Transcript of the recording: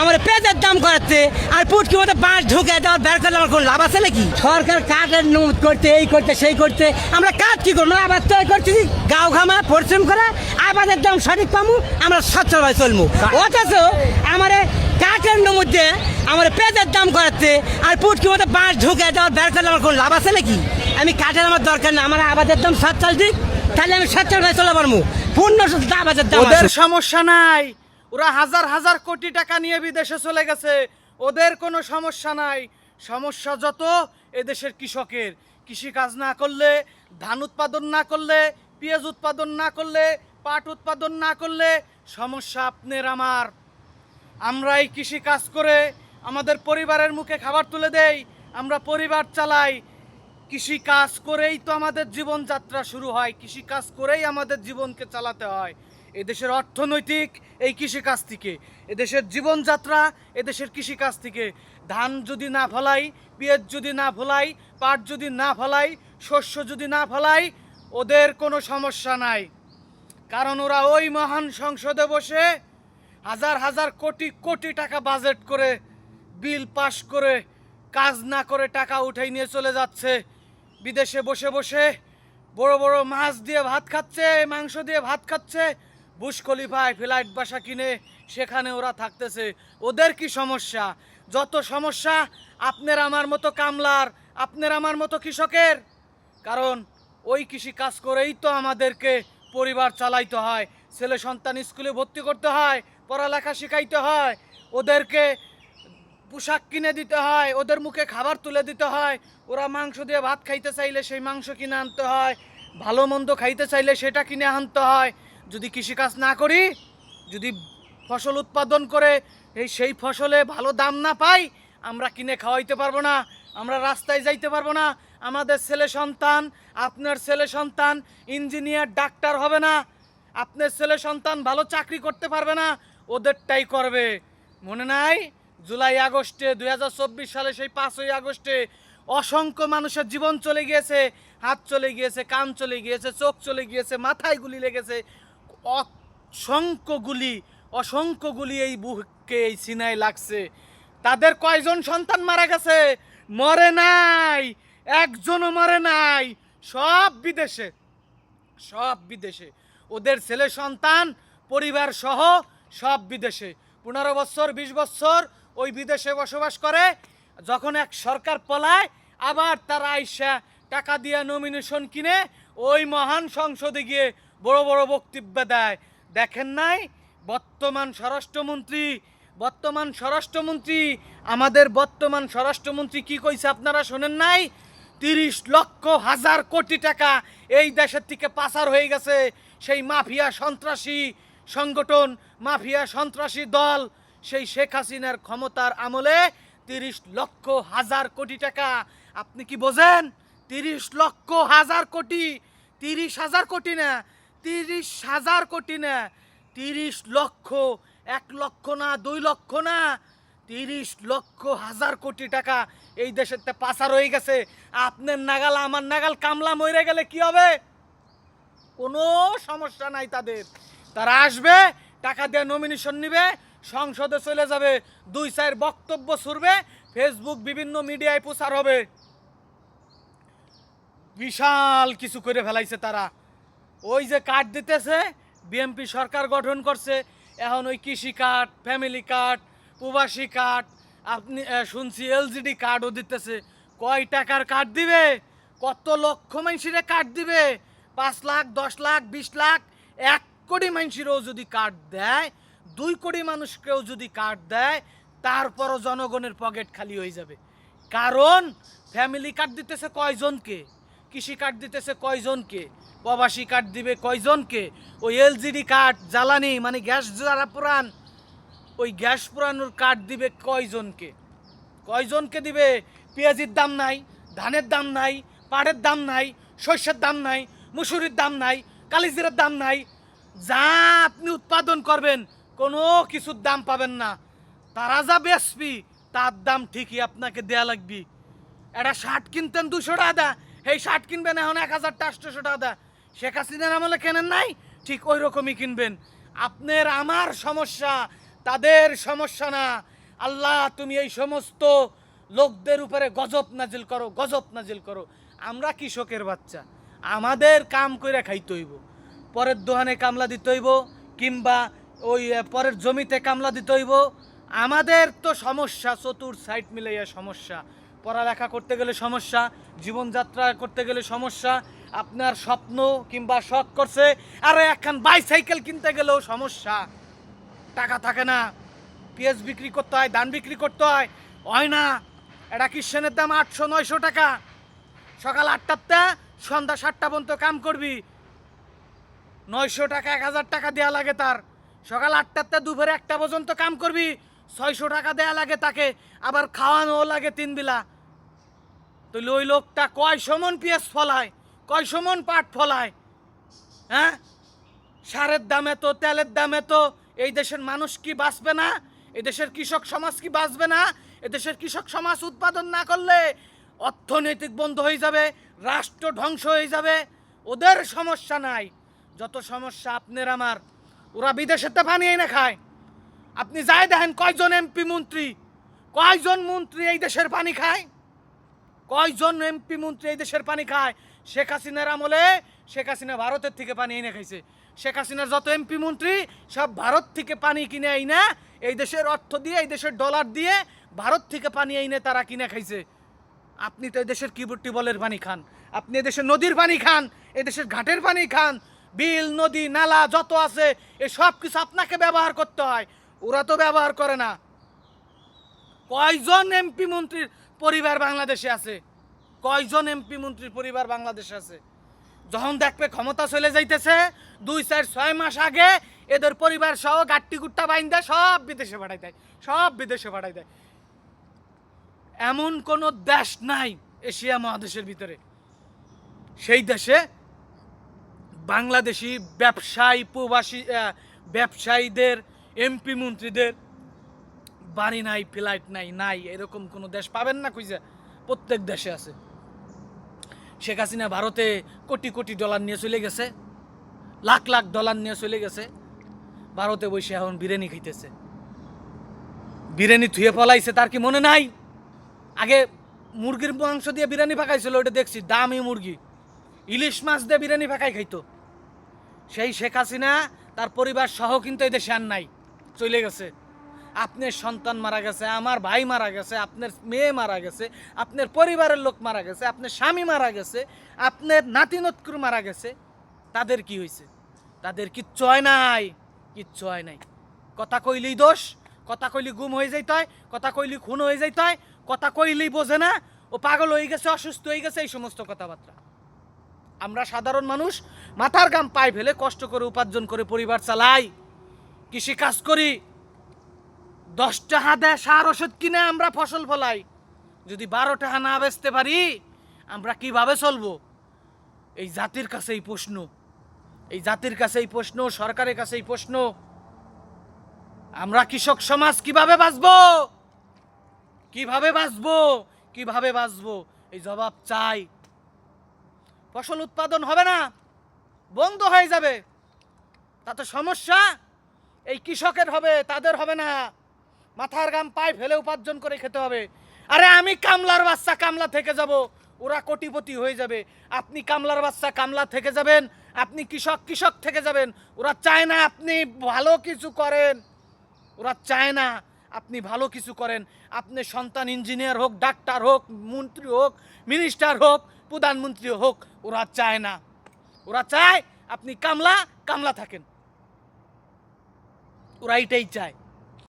আমার পেঁয়াজের দাম করাচ্ছে আর পুটকি মতো বাঁশ ঢুকে দেওয়ার বের করলে আমার কোনো লাভ আছে নাকি? সরকার কাঠের নোট করতে এই করতে সেই করতে আমরা কাজ কি করবো? আবার তৈরি করছি গাও ঘামা পরিশ্রম করে আবাদের দাম সঠিক পামু, আমরা সচ্ছলভাবে চলবো। অথচ আমার কাঠের মধ্যে আমার পেঁয়াজের দাম করাচ্ছে আর পুটকি মতো বাঁশ ঢুকে দেওয়ার বের করলে আমার কোনো লাভ আছে নাকি? আমি কাঠের আমার দরকার না, আমার আবাদের দাম সচ্ছল দিক, তাহলে আমি সচ্ছলভাবে চলে পারবো। পূর্ণ আবাদের দাম ওদের সমস্যা নাই, ওরা হাজার হাজার কোটি টাকা নিয়ে বিদেশে চলে গেছে, ওদের কোনো সমস্যা নাই। সমস্যা যত এদেশের কৃষকের, কৃষি কাজ না করলে, ধান উৎপাদন না করলে, পেঁয়াজ উৎপাদন না করলে, পাট উৎপাদন না করলে সমস্যা আপনার আমার। আমরাই কৃষি কাজ করে আমাদের পরিবারের মুখে খাবার তুলে দেই, আমরা পরিবার চালাই। কৃষি কাজ করেই তো আমাদের জীবনযাত্রা শুরু হয়, কৃষি কাজ করেই আমাদের জীবনকে চালাতে হয়। এদেশের অর্থনৈতিক এই কৃষিকাজ থেকে, এদেশের জীবনযাত্রা এদেশের কৃষিকাজ থেকে। ধান যদি না ফলাই, পেঁয়াজ যদি না ফলাই, পাট যদি না ফলাই, শস্য যদি না ফলাই, ওদের কোনো সমস্যা নাই। কারণ ওরা ওই মহান সংসদে বসে হাজার হাজার কোটি কোটি টাকা বাজেট করে, বিল পাশ করে, কাজ না করে টাকা উঠাই নিয়ে চলে যাচ্ছে। বিদেশে বসে বসে বড় বড় মাছ দিয়ে ভাত খাচ্ছে, মাংস দিয়ে ভাত খাচ্ছে, বুর্জ খলিফায় ফ্লাইট বাসা কিনে সেখানে ওরা থাকতেছে। ওদের কি সমস্যা? যত সমস্যা আপনার আমার মতো কামলার, আপনার আমার মতো কৃষকের। কারণ ওই কৃষি কাজ করেই তো আমাদেরকে পরিবার চালাইতে হয়, ছেলে সন্তান স্কুলে ভর্তি করতে হয়, পড়ালেখা শিখাইতে হয়, ওদেরকে পোশাক কিনে দিতে হয়, ওদের মুখে খাবার তুলে দিতে হয়। ওরা মাংস দিয়ে ভাত খাইতে চাইলে সেই মাংস কিনে আনতে হয়, ভালো মন্দ খাইতে চাইলে সেটা কিনে আনতে হয়। যদি কৃষিকাজ না করি, যদি ফসল উৎপাদন করে সেই ফসলে ভালো দাম না পাই, আমরা কিনে খাওয়াইতে পারবো না, আমরা রাস্তায় যাইতে পারবো না। আমাদের ছেলে সন্তান, আপনার ছেলে সন্তান ইঞ্জিনিয়ার ডাক্তার হবে না, আপনার ছেলে সন্তান ভালো চাকরি করতে পারবে না, ওদেরটাই করবে। মনে নাই জুলাই আগস্টে 2024 সালে সেই 5ই আগস্টে অসংখ্য মানুষের জীবন চলে গিয়েছে, হাত চলে গিয়েছে, কান চলে গিয়েছে, চোখ চলে গিয়েছে, মাথায় গুলি লেগেছে, অসংখ্য গুলি এই বুকে এই সিনায় লাগছে। তাদের কয়জন সন্তান মারা গেছে? মরে নাই, একজনও মরে নাই। সব বিদেশে, সব বিদেশে। ওদের ছেলে সন্তান পরিবার সহ সব বিদেশে। 15 বছর 20 বছর ওই বিদেশে বসবাস করে। যখন এক সরকার পলায়, আবার তারা আইসা টাকা দিয়ে নমিনেশন কিনে ওই মহান সংসদে গিয়ে বড় বড় বক্তব্য দেয়। দেখেন নাই বর্তমান স্বরাষ্ট্রমন্ত্রী কি কইছে আপনারা শোনেন নাই? 30 লক্ষ হাজার কোটি টাকা এই দেশের থেকে পাচার হয়ে গেছে সেই মাফিয়া সন্ত্রাসী সংগঠন, মাফিয়া সন্ত্রাসী দল, সেই শেখ হাসিনার ক্ষমতার আমলে 30 লক্ষ হাজার কোটি টাকা। আপনি কি বোঝেন? 30 লক্ষ হাজার কোটি, 30,000 কোটি না, 30,000 কোটি না, 30 লক্ষ, 1 লক্ষ না, 2 লক্ষ না, 30 লক্ষ হাজার কোটি টাকা এই দেশেতে পাচার হয়ে গেছে। আপনার নাগাল আমার নাগাল কামলা মরে গেলে কি হবে? কোনো সমস্যা নাই তাদের। তারা আসবে, টাকা দিয়ে নমিনেশন নিবে, সংসদে চলে যাবে, 2-4 বক্তব্য ছুড়বে, ফেসবুক বিভিন্ন মিডিয়ায় প্রচার হবে। বিশাল কিছু করে ফেলাইছে তারা। ওই যে কার্ড দিতেছে, বিএনপি সরকার গঠন করছে, এখন ওই কৃষি কার্ড, ফ্যামিলি কার্ড, প্রবাসী কার্ড, আপনি শুনছি এলজিডি কার্ডও দিতেছে। কয় টাকার কার্ড দিবে? কত লক্ষ মানুষের কার্ড দিবে? 5 লাখ, 10 লাখ, 20 লাখ, 1 কোটি মানুষেরও যদি কার্ড দেয়, 2 কোটি মানুষকেও যদি কার্ড দেয়, তারপরও জনগণের পকেট খালি হয়ে যাবে। কারণ ফ্যামিলি কার্ড দিতেছে কয়জনকে, কৃষি কার্ড দিতেছে কয়জনকে, প্রবাসী কার্ড দিবে কয়জনকে, ওই এলজিডি কার্ড জ্বালানি মানে গ্যাস যারা পুরান, ওই গ্যাস পুরানোর কার্ড দিবে কয়জনকে দিবে? পেঁয়াজের দাম নাই, ধানের দাম নাই, পাটের দাম নাই, শস্যের দাম নাই, মুসুরির দাম নাই, কালিজিরার দাম নাই। যা আপনি উৎপাদন করবেন কোনো কিছুর দাম পাবেন না। তারা যা বেচবি তার দাম ঠিকই আপনাকে দেয়া লাগবে। একটা শার্ট কিনতেন 200 টাকা, এই শার্ট কিনবেন এখন 1,800 টাকা। শেখ হাসিনার আমলে কেনেন নাই, ঠিক ওই রকমই কিনবেন। আপনার আমার সমস্যা তাদের সমস্যা না। আল্লাহ তুমি এই সমস্ত লোকদের উপরে গজব নাজিল করো, গজব নাজিল করো। আমরা কৃষকের বাচ্চা, আমাদের কাম কইরা খাইতে হইব, পরের দোকানে কামলা দিতে হইব, কিংবা ওই পরের জমিতে কামলা দিতে হইব। আমাদের তো সমস্যা, চতুর সাইড মিলাইয়া সমস্যা। পড়ালেখা করতে গেলে সমস্যা, জীবনযাত্রা করতে গেলে সমস্যা, আপনার স্বপ্ন কিংবা শখ করছে আরে একখান বাইসাইকেল কিনতে গেলেও সমস্যা, টাকা থাকে না, পেঁয়াজ বিক্রি করতে হয়, ধান বিক্রি করতে হয় না। এটা কিষেনের দাম 800-900 টাকা। সকাল 8টাতে সন্ধ্যা 7টা পর্যন্ত কাম করবি, 900 টাকা 1000 টাকা দেওয়া লাগে তার। সকাল 8টাতে দুপুরে 1টা পর্যন্ত কাম করবি, 600 টাকা দেওয়া লাগে তাকে, আবার খাওয়ানো লাগে 3 বেলা। তো ওই লোকটা কয় সমন পেঁয়াজ ফলায়, কয় সমন পাট ফলায়? হ্যাঁ, সারের দামে তো, তেলের দামে তো এই দেশের মানুষ কি বাঁচবে না? এই দেশের কৃষক সমাজ কি বাঁচবে না? এদেশের কৃষক সমাজ উৎপাদন না করলে অর্থনৈতিক বন্ধ হয়ে যাবে, রাষ্ট্র ধ্বংস হয়ে যাবে। ওদের সমস্যা নাই, যত সমস্যা আপনার আমার। ওরা বিদেশেতে পানি এনে খায়। আপনি যাই দেখেন কয়জন এমপি মন্ত্রী, কয়জন মন্ত্রী এই দেশের পানি খায়? কয়জন এমপি মন্ত্রী এই দেশের পানি খায়? শেখ হাসিনার আমলে শেখ হাসিনা ভারতের থেকে পানি এনে খাইছে। শেখ হাসিনার যত এমপি মন্ত্রী সব ভারত থেকে পানি কিনে আইনা, এই দেশের অর্থ দিয়ে, এই দেশের ডলার দিয়ে ভারত থেকে পানি এনে তারা কিনে খাইছে। আপনি তো এই দেশের টিউবওয়েলের পানি খান, আপনি এদেশের নদীর পানি খান, এদেশের ঘাটের পানি খান, বিল নদী নালা যত আছে এই সব কিছু আপনাকে ব্যবহার করতে হয়, ওরা তো ব্যবহার করে না। কয়জন এমপি মন্ত্রীর পরিবার বাংলাদেশে আছে? কয়জন এমপি মন্ত্রীর পরিবার বাংলাদেশে আছে? যখন দেখবে ক্ষমতা চলে যাইতেছে, 2-4-6 মাস আগে এদের পরিবার সহ গাট্টি গুট্টা বাইন্দা সব বিদেশে পাঠাই দেয়, সব বিদেশে পাঠাই দেয়। এমন কোনো দেশ নাই এশিয়া মহাদেশের ভিতরে সেই দেশে বাংলাদেশি ব্যবসায়ী, প্রবাসী ব্যবসায়ীদের, এমপি মন্ত্রীদের বাড়ি নাই, ফ্লাইট নাই, নাই এরকম কোনো দেশ পাবেন না। কইছে প্রত্যেক দেশে আছে। শেখ হাসিনা ভারতে কোটি কোটি ডলার নিয়ে চলে গেছে, লাখ লাখ ডলার নিয়ে চলে গেছে, ভারতে বসে এখন বিরিয়ানি খাইতেছে। বিরিয়ানি থুয়ে ফলাইছে, তার কি মনে নাই? আগে মুরগির মাংস দিয়ে বিরিয়ানি পাকাইছিল, ওটা দেখছি, দামি মুরগি, ইলিশ মাছ দিয়ে বিরিয়ানি পাকাই খাইতো। সেই শেখ হাসিনা তার পরিবার সহ কিন্তু এই দেশে আর নাই, চলে গেছে। আপনার সন্তান মারা গেছে, আমার ভাই মারা গেছে, আপনার মেয়ে মারা গেছে, আপনার পরিবারের লোক মারা গেছে, আপনার স্বামী মারা গেছে, আপনার নাতি নৎকুর মারা গেছে। তাদের কি হয়েছে? তাদের কিচ্ছু হয় নাই, কিচ্ছু হয় নাই। কথা কইলেই দোষ, কথা কইলি গুম হয়ে যাইতে হয়, কথা কইলি খুন হয়ে যাইতে হয়, কথা কইলেই বোঝে না, ও পাগল হয়ে গেছে, অসুস্থ হয়ে গেছে, এই সমস্ত কথাবার্তা। আমরা সাধারণ মানুষ মাথার ঘাম পায়ে ফেলে কষ্ট করে উপার্জন করে পরিবার চালাই, কৃষি কাজ করি, 10 টাকা দেয় সার ওষুধ কিনে আমরা ফসল ফলাই। যদি 12 টাকা না বেচতে পারি আমরা কিভাবে চলবো? এই জাতির কাছে এই প্রশ্ন, এই জাতির কাছে এই প্রশ্ন, সরকারের কাছে এই প্রশ্ন। আমরা কৃষক সমাজ কিভাবে বাঁচবো? কিভাবে বাঁচবো? কিভাবে বাঁচবো? এই জবাব চাই। ফসল উৎপাদন হবে না, বন্ধ হয়ে যাবে, তাতে সমস্যা এই কৃষকের হবে, তাদের হবে না। মাথার ঘাম পায়ে ফেলে উপার্জন করে খেতে হবে। আরে আমি কামলার বাচ্চা, কামলা থেকে যাব, ওরা কোটিপতি হয়ে যাবে। আপনি কামলার বাচ্চা, কামলা থেকে যাবেন, আপনি কৃষক, কৃষক থেকে যাবেন। ওরা চায় না আপনি ভালো কিছু করেন, ওরা চায় না আপনি ভালো কিছু করেন। আপনি সন্তান ইঞ্জিনিয়ার হোক, ডাক্তার হোক, মন্ত্রী হোক, মিনিস্টার হোক, প্রধানমন্ত্রী হোক, ওরা চায় না। ওরা চায় আপনি কামলা, কামলা থাকেন, ওরা এটাই চায়।